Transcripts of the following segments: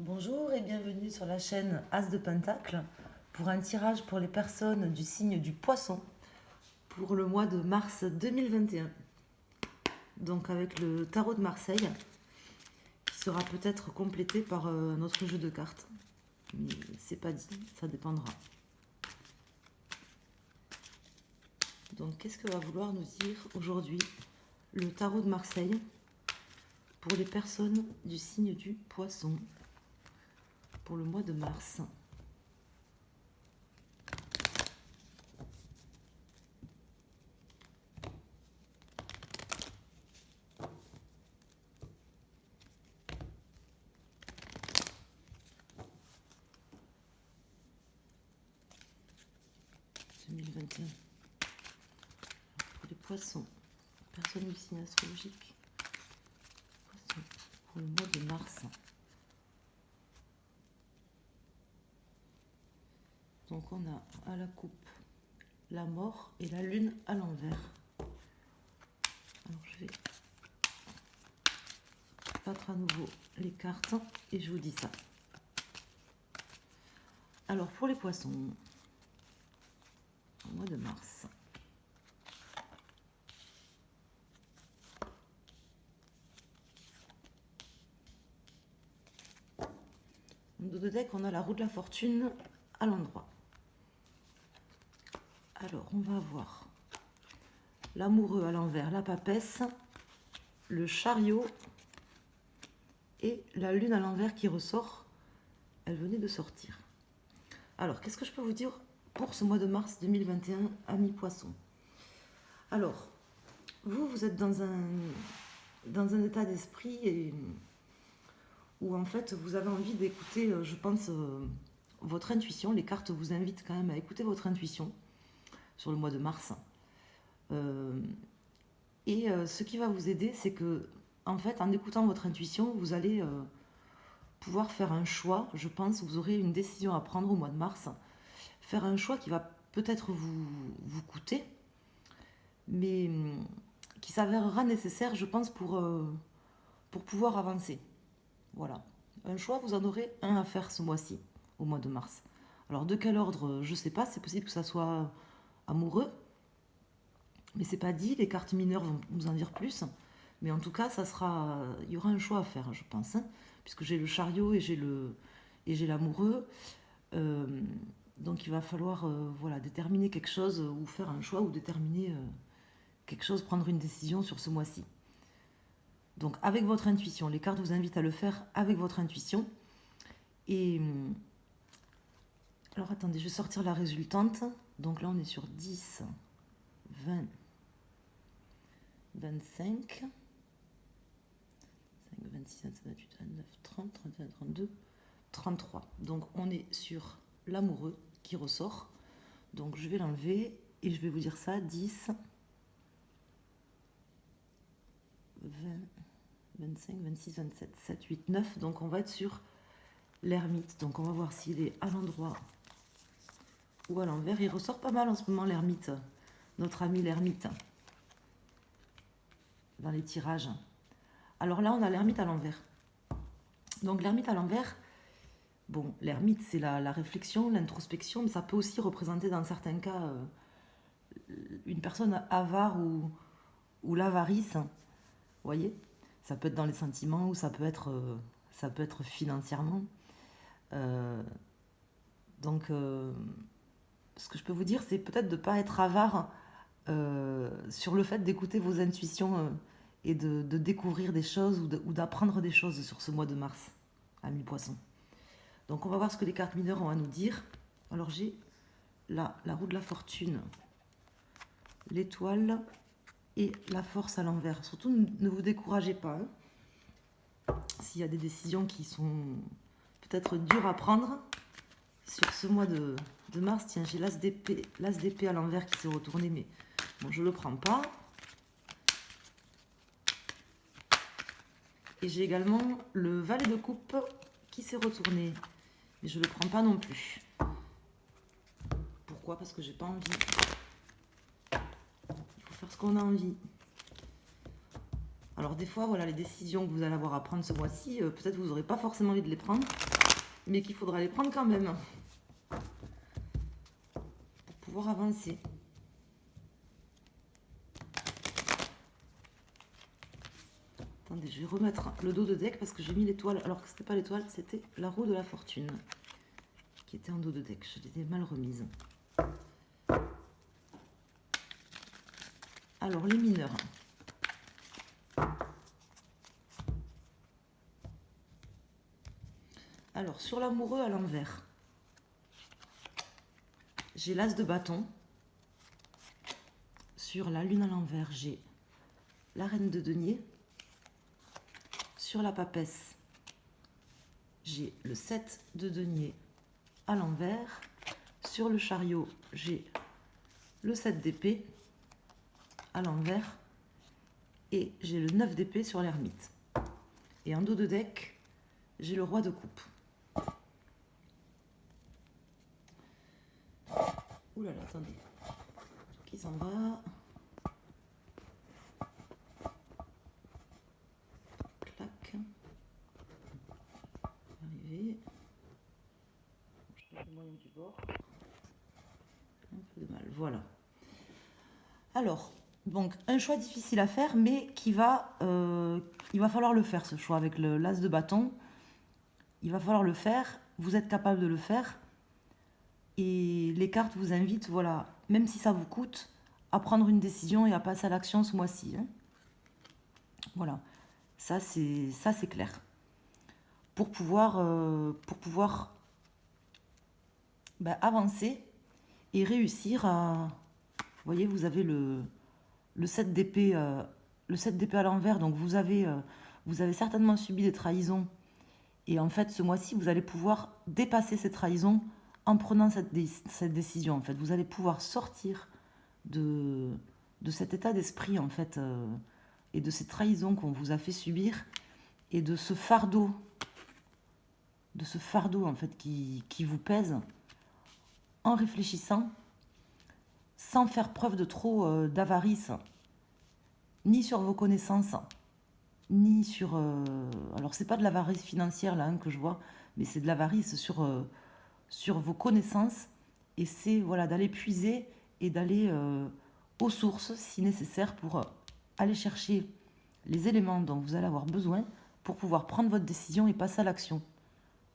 Bonjour et bienvenue sur la chaîne As de Pentacle pour un tirage pour les personnes du signe du Poisson pour le mois de mars 2021. Donc avec le tarot de Marseille qui sera peut-être complété par un autre jeu de cartes. Mais c'est pas dit, ça dépendra. Donc qu'est-ce que va vouloir nous dire aujourd'hui le tarot de Marseille pour les personnes du signe du Poisson pour le mois de mars? Pour les poissons, personne du signe astrologique, poissons, pour le mois de mars. Donc on a à la coupe la mort et la lune à l'envers. Alors je vais battre à nouveau les cartes et je vous dis ça. Alors pour les poissons, au mois de mars. Dans le deck, on a la roue de la fortune à l'endroit. Alors, on va avoir l'amoureux à l'envers, la papesse, le chariot et la lune à l'envers qui ressort. Elle venait de sortir. Alors, qu'est-ce que je peux vous dire pour ce mois de mars 2021, amis poissons? Alors, vous êtes dans un état d'esprit où en fait vous avez envie d'écouter, je pense, votre intuition. Les cartes vous invitent quand même à écouter votre intuition sur le mois de mars. Ce qui va vous aider, c'est que, en fait, en écoutant votre intuition, vous allez pouvoir faire un choix. Je pense vous aurez une décision à prendre au mois de mars. Faire un choix qui va peut-être vous coûter, mais qui s'avérera nécessaire, je pense, pour pouvoir avancer. Voilà. Un choix, vous en aurez un à faire ce mois-ci, au mois de mars. Alors, de quel ordre, je ne sais pas. C'est possible que ça soit amoureux, mais c'est pas dit. Les cartes mineures vont nous en dire plus. Mais en tout cas, il y aura un choix à faire, je pense, hein, puisque j'ai le chariot et j'ai l'amoureux. Donc, il va falloir voilà, déterminer quelque chose ou faire un choix ou déterminer quelque chose, prendre une décision sur ce mois-ci. Donc avec votre intuition, les cartes vous invitent à le faire avec votre intuition. Et alors attendez, je vais sortir la résultante. Donc là on est sur 10, 20, 25, 26, 27, 28, 29, 30, 31, 32, 33. Donc on est sur l'amoureux qui ressort. Donc je vais l'enlever et je vais vous dire ça, 10, 20, 25, 26, 27, 7, 8, 9. Donc on va être sur l'ermite. Donc on va voir s'il est à l'endroit ou à l'envers. Il ressort pas mal en ce moment l'ermite, notre ami l'ermite, dans les tirages. Alors là on a l'ermite à l'envers. Donc l'ermite à l'envers, bon, l'ermite c'est la réflexion, l'introspection, mais ça peut aussi représenter dans certains cas une personne avare ou l'avarice. Vous voyez, ça peut être dans les sentiments ou ça peut être financièrement. Donc ce que je peux vous dire, c'est peut-être de ne pas être avare sur le fait d'écouter vos intuitions et de découvrir des choses ou d'apprendre des choses sur ce mois de mars, amis poissons. Donc on va voir ce que les cartes mineures ont à nous dire. Alors j'ai là la roue de la fortune, l'étoile et la force à l'envers. Surtout ne vous découragez pas. S'il y a des décisions qui sont peut-être dures à prendre sur ce mois de mars, tiens, j'ai l'as d'épée à l'envers qui s'est retourné, mais bon, je ne le prends pas. Et j'ai également le valet de coupe qui s'est retourné, mais je ne le prends pas non plus. Pourquoi? Parce que j'ai pas envie. Il faut faire ce qu'on a envie. Alors des fois, voilà, les décisions que vous allez avoir à prendre ce mois-ci, peut-être vous n'aurez pas forcément envie de les prendre, mais qu'il faudra les prendre quand même pour pouvoir avancer. Attendez, je vais remettre le dos de deck parce que j'ai mis l'étoile, alors que c'était pas l'étoile, c'était la roue de la fortune qui était en dos de deck. Je les ai mal remises. Alors, les mineurs. Alors, sur l'amoureux à l'envers, j'ai l'as de bâton. Sur la lune à l'envers, j'ai la reine de denier. Sur la papesse, j'ai le 7 de denier à l'envers. Sur le chariot, j'ai le 7 d'épée à l'envers. Et j'ai le 9 d'épée sur l'ermite. Et en dos de deck, j'ai le roi de coupe. Ouh là là, attendez. Qui s'en va? Clac. Arrivé. Je mets le moyen du bord. Un peu de mal. Voilà. Alors, donc, un choix difficile à faire, mais il va falloir le faire, ce choix, avec l'as de bâton. Il va falloir le faire. Vous êtes capable de le faire. Et les cartes vous invitent, voilà, même si ça vous coûte, à prendre une décision et à passer à l'action ce mois-ci. Hein. Voilà, ça c'est clair. Pour pouvoir avancer et réussir à... Vous voyez, vous avez le 7 d'épée à l'envers, donc vous avez certainement subi des trahisons. Et en fait, ce mois-ci, vous allez pouvoir dépasser ces trahisons en prenant cette décision. En fait, vous allez pouvoir sortir de cet état d'esprit, en fait, et de ces trahisons qu'on vous a fait subir, et de ce fardeau, en fait, qui vous pèse, en réfléchissant, sans faire preuve de trop d'avarice, ni sur vos connaissances, ni sur... alors, c'est pas de l'avarice financière, là, hein, que je vois, mais c'est de l'avarice sur vos connaissances, et c'est voilà, d'aller puiser et d'aller aux sources, si nécessaire, pour aller chercher les éléments dont vous allez avoir besoin pour pouvoir prendre votre décision et passer à l'action.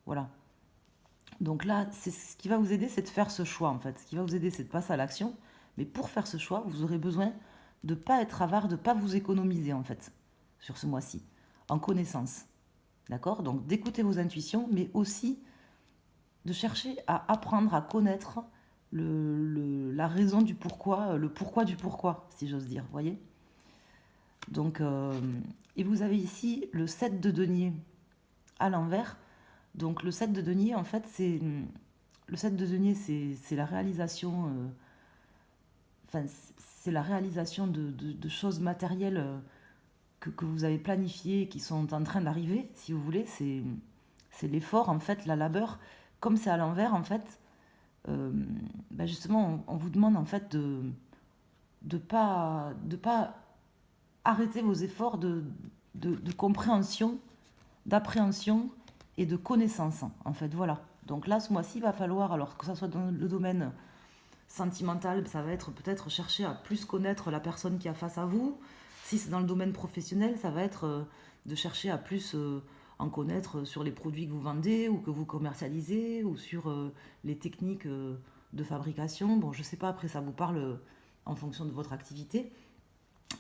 Voilà. Donc là, c'est ce qui va vous aider, c'est de faire ce choix, en fait. Ce qui va vous aider, c'est de passer à l'action. Mais pour faire ce choix, vous aurez besoin de ne pas être avare, de ne pas vous économiser, en fait, sur ce mois-ci, en connaissance. D'accord? Donc d'écouter vos intuitions, mais aussi de chercher à apprendre à connaître la raison du pourquoi, le pourquoi du pourquoi, si j'ose dire, voyez. Donc, et vous avez ici le 7 de denier à l'envers. Donc le 7 de denier, en fait, le 7 de denier, c'est la réalisation, c'est la réalisation de choses matérielles que vous avez planifiées et qui sont en train d'arriver, si vous voulez. C'est l'effort, en fait, la labeur. Comme c'est à l'envers, en fait, justement, on vous demande, en fait, de pas arrêter vos efforts de compréhension, d'appréhension et de connaissance, en fait, voilà. Donc là, ce mois-ci, il va falloir, alors que ça soit dans le domaine sentimental, ça va être peut-être chercher à plus connaître la personne qui a face à vous. Si c'est dans le domaine professionnel, ça va être de chercher à plus en connaître sur les produits que vous vendez ou que vous commercialisez ou sur les techniques de fabrication. Bon, je sais pas, après ça vous parle en fonction de votre activité.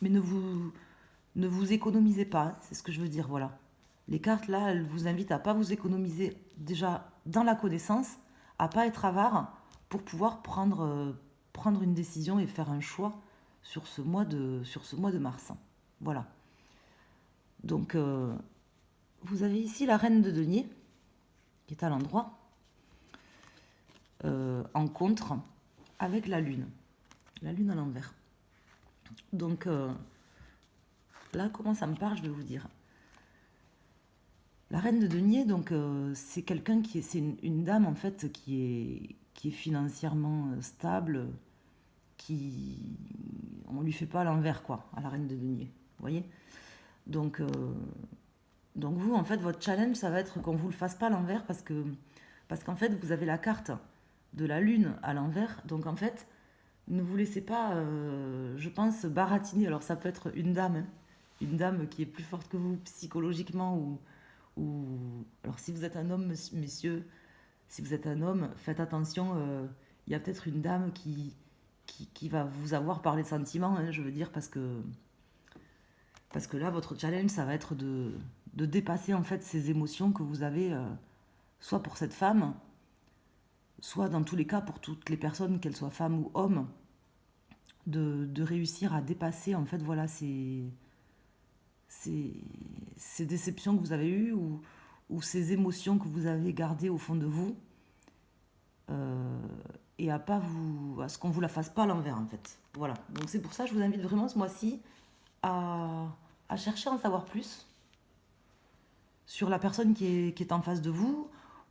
Mais ne vous économisez pas, c'est ce que je veux dire, voilà. Les cartes, là, elles vous invitent à ne pas vous économiser déjà dans la connaissance, à ne pas être avare pour pouvoir prendre une décision et faire un choix sur ce mois de mars. Voilà. Donc, vous avez ici la reine de denier, qui est à l'endroit, en contre, avec la lune à l'envers. Donc, là, comment ça me parle, je vais vous dire. La reine de denier, donc, c'est quelqu'un c'est une dame, en fait, qui est financièrement stable, on lui fait pas à l'envers, quoi, à la reine de denier, vous voyez. Donc, donc vous, en fait, votre challenge, ça va être qu'on ne vous le fasse pas à l'envers parce qu'en fait, vous avez la carte de la lune à l'envers. Donc en fait, ne vous laissez pas, je pense, baratiner. Alors ça peut être une dame, hein, une dame qui est plus forte que vous psychologiquement ou... Alors si vous êtes un homme, messieurs, si vous êtes un homme, faites attention, il y a peut-être une dame qui va vous avoir par les sentiments, hein, je veux dire, parce que là, votre challenge, ça va être de dépasser en fait ces émotions que vous avez, soit pour cette femme, soit dans tous les cas pour toutes les personnes, qu'elles soient femmes ou hommes, de réussir à dépasser en fait voilà ces, ces déceptions que vous avez eues ou ces émotions que vous avez gardées au fond de vous euh, et à pas vous à ce qu'on vous la fasse pas à l'envers en fait. Voilà. Donc c'est pour ça que je vous invite vraiment ce mois-ci à, à chercher à en savoir plus sur la personne qui est en face de vous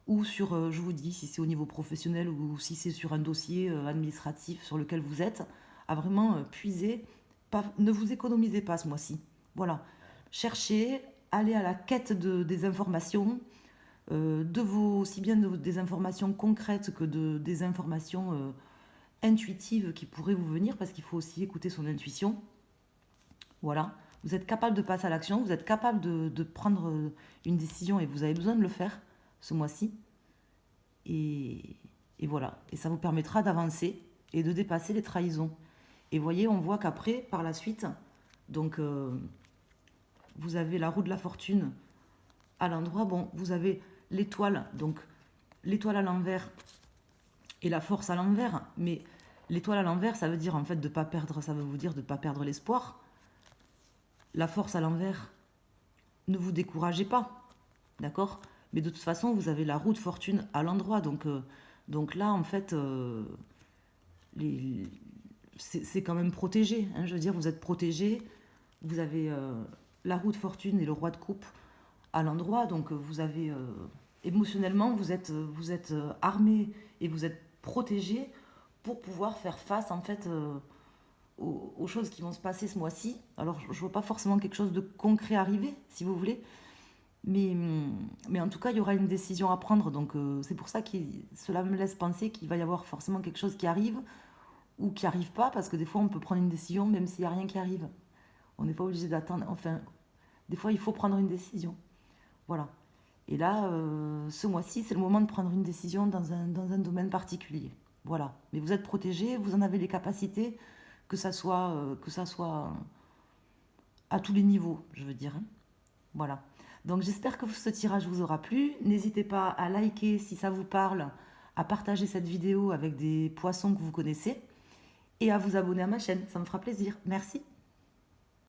ou sur, je vous dis, si c'est au niveau professionnel ou si c'est sur un dossier administratif sur lequel vous êtes, à vraiment puiser. Pas, ne vous économisez pas ce mois-ci. Voilà. Cherchez, allez à la quête des informations, aussi bien des informations concrètes que des informations intuitives qui pourraient vous venir, parce qu'il faut aussi écouter son intuition. Voilà. Vous êtes capable de passer à l'action, vous êtes capable de prendre une décision et vous avez besoin de le faire ce mois-ci. Et, et voilà. Et ça vous permettra d'avancer et de dépasser les trahisons. Et voyez, on voit qu'après, par la suite, donc vous avez la roue de la fortune à l'endroit. Bon, vous avez l'étoile, donc l'étoile à l'envers et la force à l'envers. Mais l'étoile à l'envers, ça veut dire en fait de pas perdre, ça veut vous dire de ne pas perdre l'espoir. La force à l'envers, ne vous découragez pas, d'accord? Mais de toute façon, vous avez la roue de fortune à l'endroit. Donc là, en fait, les, c'est quand même protégé, hein, je veux dire, vous êtes protégé. Vous avez la roue de fortune et le roi de coupe à l'endroit. Donc vous avez émotionnellement, vous êtes armé et vous êtes protégé pour pouvoir faire face en fait aux choses qui vont se passer ce mois-ci. Alors je vois pas forcément quelque chose de concret arriver, si vous voulez, mais en tout cas il y aura une décision à prendre. Donc c'est pour ça que cela me laisse penser qu'il va y avoir forcément quelque chose qui arrive ou qui arrive pas, parce que des fois on peut prendre une décision même s'il n'y a rien qui arrive. On n'est pas obligé d'attendre. Enfin, des fois il faut prendre une décision. Voilà. Et là, ce mois-ci, c'est le moment de prendre une décision dans un domaine particulier. Voilà. Mais vous êtes protégé, vous en avez les capacités, que ça soit à tous les niveaux, je veux dire, hein. Voilà. Donc j'espère que ce tirage vous aura plu. N'hésitez pas à liker si ça vous parle, à partager cette vidéo avec des poissons que vous connaissez et à vous abonner à ma chaîne. Ça me fera plaisir. Merci.